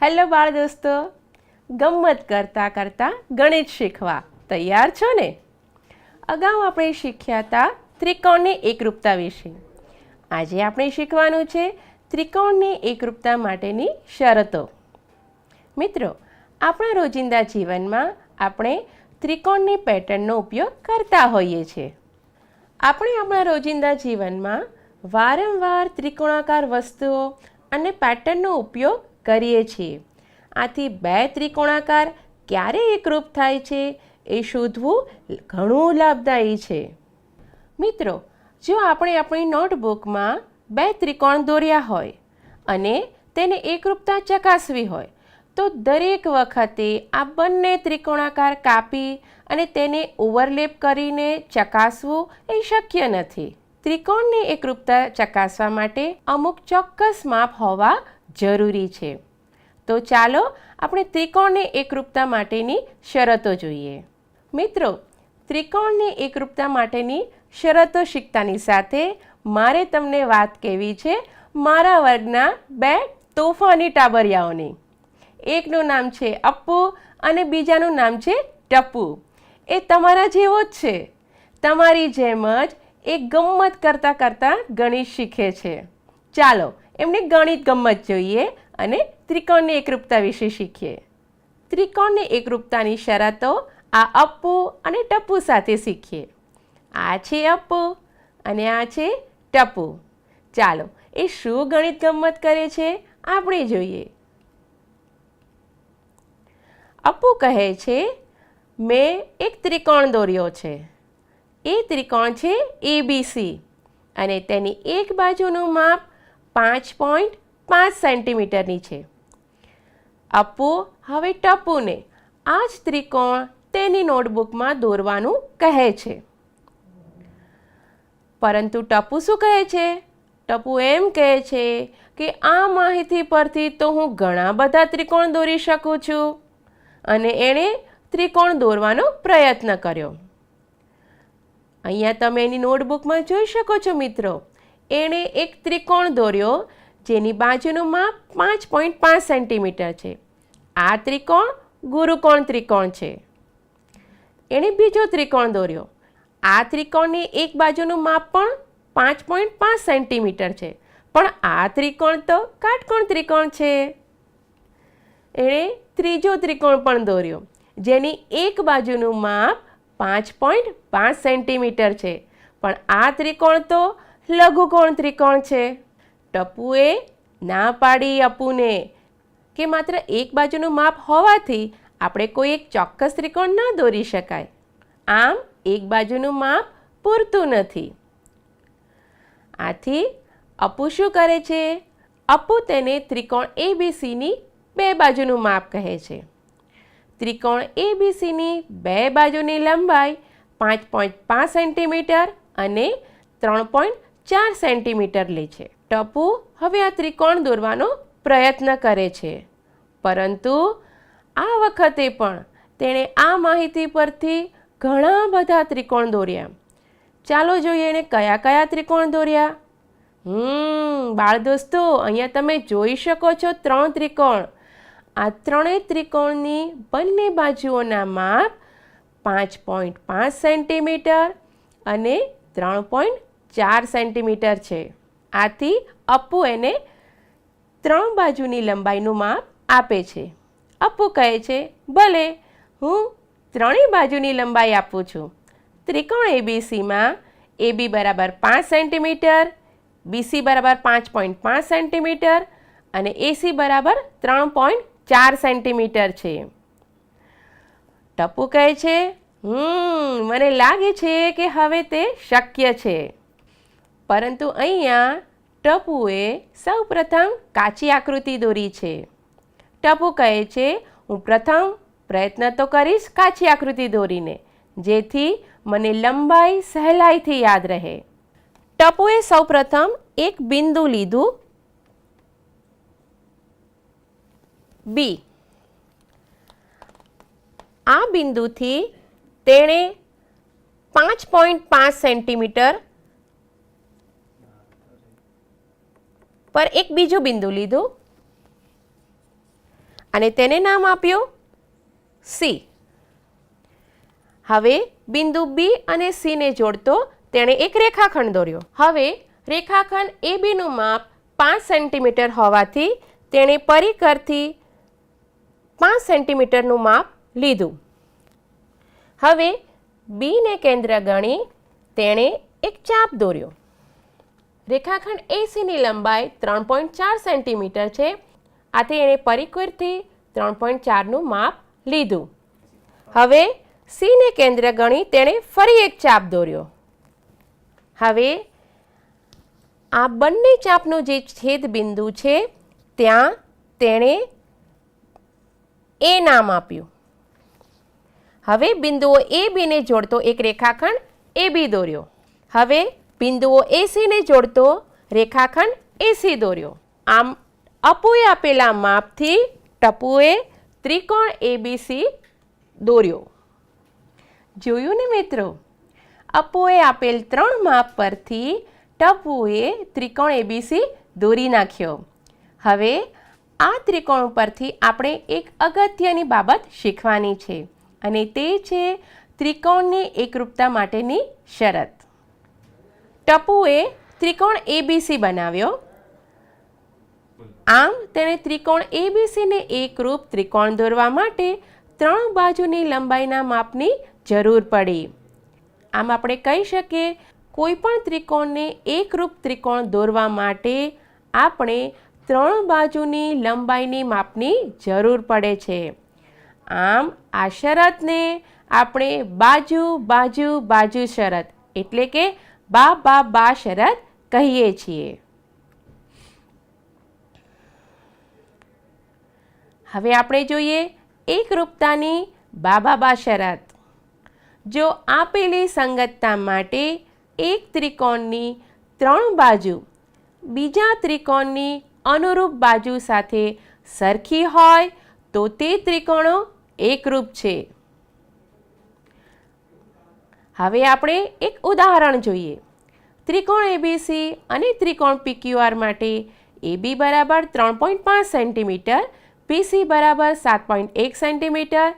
Hello બાળ દોસ્તો, ગમ્મત કરતાં કરતાં ગણિત શીખવા તૈયાર છો ને? અગાઉ આપણે શીખ્યા હતા ત્રિકોણની એકરૂપતા વિશે. આજે આપણે શીખવાનું છે ત્રિકોણની એકરૂપતા માટેની શરતો. મિત્રો, આપણા રોજિંદા જીવનમાં આપણે ત્રિકોણની પેટર્નનો ઉપયોગ કરતા હોઈએ છીએ. આપણે આપણા રોજિંદા જીવનમાં વારંવાર ત્રિકોણાકાર વસ્તુઓ અને પેટર્નનો ઉપયોગ કરીએ છીએ. આથી બે ત્રિકોણાકાર ક્યારે એકરૂપ થાય છે એ શોધવું ઘણું લાભદાયી છે. મિત્રો, જો આપણે આપણી નોટબુકમાં બે ત્રિકોણ દોર્યા હોય અને તેને એકરૂપતા ચકાસવી હોય તો દરેક વખતે આ બંને ત્રિકોણાકાર કાપી અને તેને ઓવરલેપ કરીને ચકાસવું એ શક્ય નથી. ત્રિકોણની એકરૂપતા ચકાસવા માટે અમુક ચોક્કસ માપ હોવા જરૂરી છે. તો ચાલો આપણે ત્રિકોણની એકરૂપતા માટેની શરતો જોઈએ. મિત્રો, ત્રિકોણની એકરૂપતા માટેની શરતો શીખતાની સાથે મારે તમને વાત કહેવી છે મારા વર્ગના બે તોફાની ટાબરિયાઓની. એકનું નામ છે અપ્પુ અને બીજાનું નામ છે ટપ્પુ. એ તમારા જેવો જ છે. તમારી જેમ જ એ ગમ્મત કરતાં કરતાં ગણિત શીખે છે. ચાલો એમને ગણિત ગમ્મત જોઈએ અને ત્રિકોણની એકરૂપતા વિશે શીખીએ. ત્રિકોણની એકરૂપતાની શરતો આ અપ્પુ અને ટપ્પુ સાથે શીખીએ. આ છે અપ્પુ અને આ છે ટપ્પુ. ચાલો એ શું ગણિત ગમ્મત કરે છે આપણે જોઈએ. અપ્પુ કહે છે, મેં એક ત્રિકોણ દોર્યો છે. એ ત્રિકોણ છે ABC અને તેની એક બાજુનું માપ 5.5 સેન્ટીમીટરની છે. અપ્પુ હવે ટપ્પુને આ જ ત્રિકોણ તેની નોટબુકમાં દોરવાનું કહે છે. પરંતુ ટપ્પુ શું કહે છે? ટપ્પુ એમ કહે છે કે આ માહિતી પરથી તો હું ઘણા બધા ત્રિકોણ દોરી શકું છું. અને એણે ત્રિકોણ દોરવાનો પ્રયત્ન કર્યો. અહીંયા તમે એની નોટબુકમાં જોઈ શકો છો મિત્રો. એણે એક ત્રિકોણ દોર્યો જેની બાજુનું માપ 5.5 સેન્ટીમીટર છે. આ ત્રિકોણ ગુરુકોણ ત્રિકોણ છે. એણે બીજો ત્રિકોણ દોર્યો. આ ત્રિકોણની એક બાજુનું માપ પણ 5.5 સેન્ટીમીટર છે. પણ આ ત્રિકોણ તો કાટકોણ ત્રિકોણ છે. એણે ત્રીજો ત્રિકોણ પણ દોર્યો જેની એક બાજુનું માપ 5.5 સેન્ટીમીટર છે. પણ આ ત્રિકોણ તો લઘુકોણ ત્રિકોણ છે. ટપ્પુએ ના પાડી અપ્પુને કે માત્ર એક બાજુનું માપ હોવાથી આપણે કોઈ એક ચોક્કસ ત્રિકોણ ન દોરી શકાય. આમ એક બાજુનું માપ પૂરતું નથી. આથી અપ્પુ શું કરે છે? અપ્પુ તેને ત્રિકોણ ABCની બે બાજુનું માપ કહે છે. ત્રિકોણ ABCની બે બાજુની લંબાઈ 5.5 સેન્ટીમીટર અને 3.4 સેન્ટીમીટર લે છે. ટપ્પુ હવે આ ત્રિકોણ દોરવાનો પ્રયત્ન કરે છે. પરંતુ આ વખતે પણ તેણે આ માહિતી પરથી ઘણા બધા ત્રિકોણ દોર્યા. ચાલો જોઈએ એણે કયા કયા ત્રિકોણ દોર્યા. બાળ દોસ્તો, અહીંયા તમે જોઈ શકો છો 3 ત્રિકોણ. આ ત્રણેય ત્રિકોણની બંને બાજુઓના માપ 5.5 સેન્ટીમીટર અને 3.4 સેન્ટીમીટર છે. આથી અપ્પુ એને 3 બાજુની લંબાઈનું માપ આપે છે. અપ્પુ કહે છે, ભલે, હું 3 બાજુની લંબાઈ આપું છું. ત્રિકોણ ABCમાં AB બરાબર 5 સેન્ટીમીટર, BC બરાબર 5.5 સેન્ટીમીટર અને AC બરાબર 3.4 સેન્ટીમીટર છે. ટપ્પુ કહે છે, મને લાગે છે કે હવે તે શક્ય છે. પરંતુ અહીંયા ટપ્પુએ સૌપ્રથમ કાચી આકૃતિ દોરી છે. ટપ્પુ કહે છે, હું પ્રથમ પ્રયત્ન તો કરીશ કાચી આકૃતિ દોરીને, જેથી મને લંબાઈ સહેલાઈથી યાદ રહે. ટપ્પુએ સૌપ્રથમ એક બિંદુ લીધું B. આ બિંદુથી તેણે 5.5 સેન્ટીમીટર પર એક બીજું બિંદુ લીધું અને તેને નામ આપ્યું સી. હવે બિંદુ બી અને સીને જોડતો તેણે એક રેખાખંડ દોર્યો. હવે રેખાખંડ એબીનું માપ 5 સેન્ટીમીટર હોવાથી તેણે પરિકરથી 5 સેન્ટીમીટરનું માપ લીધું. હવે બીને કેન્દ્ર ગણી તેણે એક ચાપ દોર્યો. રેખાખંડ એસીની લંબાઈ 3.4 સેન્ટીમીટર છે, આથી એણે પરિકરથી 3.4નું માપ લીધું. હવે સીને કેન્દ્ર ગણી તેણે ફરી એક ચાપ દોર્યો. હવે આ બંને ચાપનું જે છેદ બિંદુ છે ત્યાં તેણે એ નામ આપ્યું. હવે બિંદુઓ એ બીને જોડતો એક રેખાખંડ એબી દોર્યો. હવે બિંદુઓ એસીને જોડતો રેખાખંડ એસી દોર્યો. આમ અપુએ આપેલા માપથી ટપુએ ત્રિકોણ એબીસી દોર્યો. જોયું ને મિત્રો, અપુએ આપેલ 3 માપ પરથી ટપુએ ત્રિકોણ એબીસી દોરી નાખ્યો. હવે આ ત્રિકોણ પરથી આપણે એક અગત્યની બાબત શીખવાની છે અને તે છે ત્રિકોણની એકરૂપતા માટેની શરત. ટપુએ ત્રિકોણ એબીસી બનાવ્યો. આમ તેણે ત્રિકોણ એબીસીને એકરૂપ ત્રિકોણ દોરવા માટે 3 બાજુની લંબાઈના માપની જરૂર પડી. આમ આપણે કહી શકીએ કોઈ પણ ત્રિકોણને એકરૂપ ત્રિકોણ દોરવા માટે આપણે 3 બાજુની લંબાઈની માપની જરૂર પડે છે. આમ આ શરતને આપણે બાજુ બાજુ બાજુ શરત એટલે કે બા શરત કહીએ છીએ. હવે આપણે જોઈએ એકરૂપતાની બા શરત. જો આપેલી સંગતતા માટે એક ત્રિકોણની 3 બાજુ બીજા ત્રિકોણની અનુરૂપ બાજુ સાથે સરખી હોય તો તે ત્રિકોણો એકરૂપ છે. હવે આપણે એક ઉદાહરણ જોઈએ. ત્રિકોણ એબીસી અને ત્રિકોણ પીક્યુઆર માટે એબી બરાબર 3.5 સેન્ટીમીટર, પીસી બરાબર 7.1 સેન્ટીમીટર,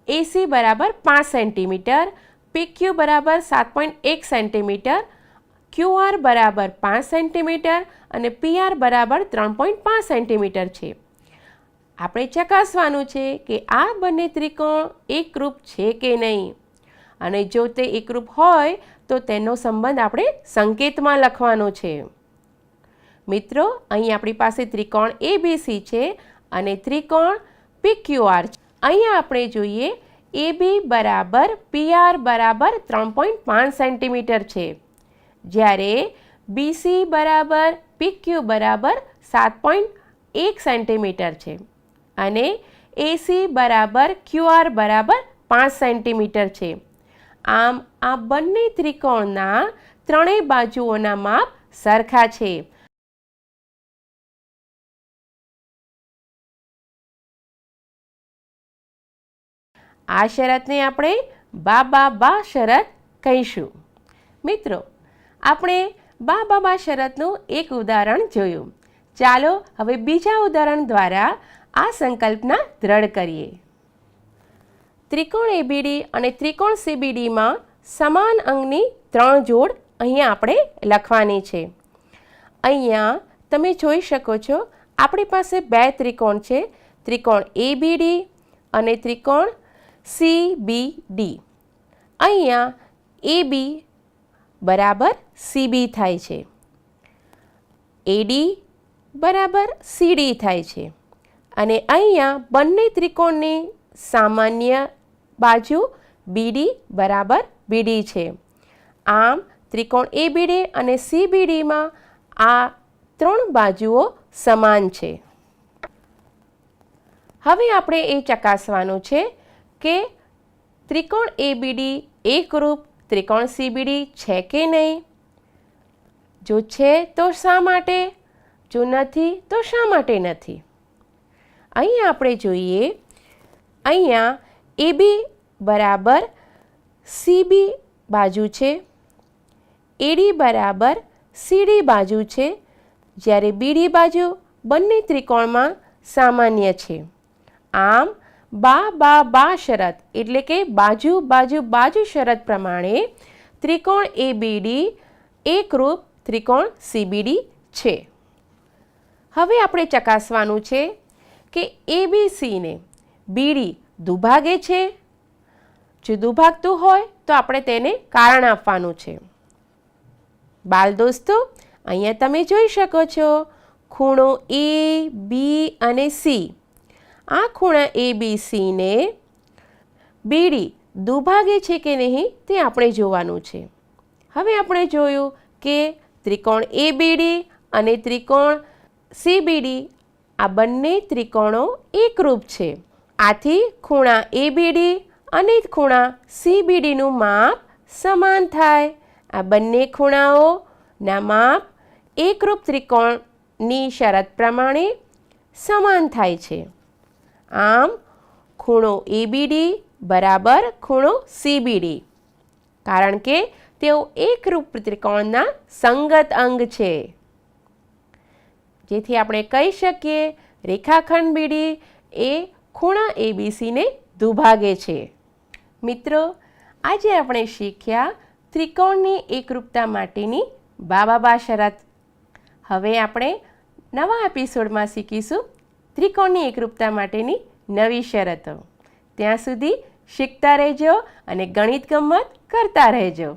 એસી બરાબર 5 સેન્ટીમીટર, પીક્યુ બરાબર 7.1 સેન્ટીમીટર, ક્યુઆર બરાબર 5 સેન્ટીમીટર અને પીઆર બરાબર 3.5 સેન્ટીમીટર છે. આપણે ચકાસવાનું છે કે આ બંને ત્રિકોણ એકરૂપ છે કે નહીં, અને જો તે એકરૂપ હોય તો તેનો સંબંધ આપણે સંકેતમાં લખવાનો છે. મિત્રો, અહીં આપણી પાસે ત્રિકોણ એબીસી છે અને ત્રિકોણ પીક્યુઆર છે. અહીંયા આપણે જોઈએ એબી બરાબર પીઆર બરાબર 3.5 સેન્ટીમીટર છે, જ્યારે બીસી બરાબર પીક્યુ બરાબર 7.1 સેન્ટીમીટર છે અને એસી બરાબર ક્યુઆર બરાબર 5 સેન્ટીમીટર છે. આમ આ બંને ત્રિકોણના ત્રણેય બાજુઓના માપ સરખા છે. આ શરતને આપણે બા શરત કહીશું. મિત્રો, આપણે બા શરતનું એક ઉદાહરણ જોયું. ચાલો હવે બીજા ઉદાહરણ દ્વારા આ સંકલ્પના દ્રઢ કરીએ. ત્રિકોણ એબીડી અને ત્રિકોણ સીબીડીમાં સમાન અંગની 3 જોડ અહીંયા આપણે લખવાની છે. અહીંયા તમે જોઈ શકો છો આપણી પાસે 2 ત્રિકોણ છે, ત્રિકોણ એબીડી અને ત્રિકોણ સીબીડી. અહીંયા એબી બરાબર સીબી થાય છે, એડી બરાબર સીડી થાય છે અને અહીંયા બંને ત્રિકોણની સામાન્ય બાજુ બીડી બરાબર બીડી છે. આમ ત્રિકોણ એબીડી અને સીબીડીમાં આ 3 બાજુઓ સમાન છે. હવે આપણે એ ચકાસવાનું છે કે ત્રિકોણ એબીડી એકરૂપ ત્રિકોણ સીબીડી છે કે નહીં. જો છે તો શા માટે, જો નથી તો શા માટે નથી. અહીંયા આપણે જોઈએ, અહીંયા એબી બરાબર સીબી બાજુ છે, એડી બરાબર સીડી બાજુ છે, જ્યારે બીડી બાજુ બંને ત્રિકોણમાં સામાન્ય છે. આમ બા શરત એટલે કે બાજુ બાજુ બાજુ શરત પ્રમાણે ત્રિકોણ એબીડી એકરૂપ ત્રિકોણ સીબીડી છે. હવે આપણે ચકાસવાનું છે કે એબીસીને બીડી દુભાગે છે. જો દુભાગતું હોય તો આપણે તેને કારણ આપવાનું છે. બાળ દોસ્તો, અહીંયા તમે જોઈ શકો છો ખૂણો એ બી અને સી. આ ખૂણા એબીસીને બીડી દુભાગે છે કે નહીં તે આપણે જોવાનું છે. હવે આપણે જોયું કે ત્રિકોણ એબીડી અને ત્રિકોણ સીબીડી આ બંને ત્રિકોણો એકરૂપ છે. આથી ખૂણા એબીડી અને ખૂણા સીબીડીનું માપ સમાન થાય. આ બંને ખૂણાઓના માપ એકરૂપ ત્રિકોણની શરત પ્રમાણે સમાન થાય છે. આમ ખૂણો એબીડી બરાબર ખૂણો સીબીડી, કારણ કે તેઓ એકરૂપ ત્રિકોણના સંગત અંગ છે. જેથી આપણે કહી શકીએ રેખાખંડ બીડી એ ખૂણા એબીસીને દુભાગે છે. મિત્રો, આજે આપણે શીખ્યા ત્રિકોણની એકરૂપતા માટેની બા શરત. હવે આપણે નવા એપિસોડમાં શીખીશું ત્રિકોણની એકરૂપતા માટેની નવી શરતો. ત્યાં સુધી શીખતા રહેજો અને ગણિત ગમ્મત કરતા રહેજો.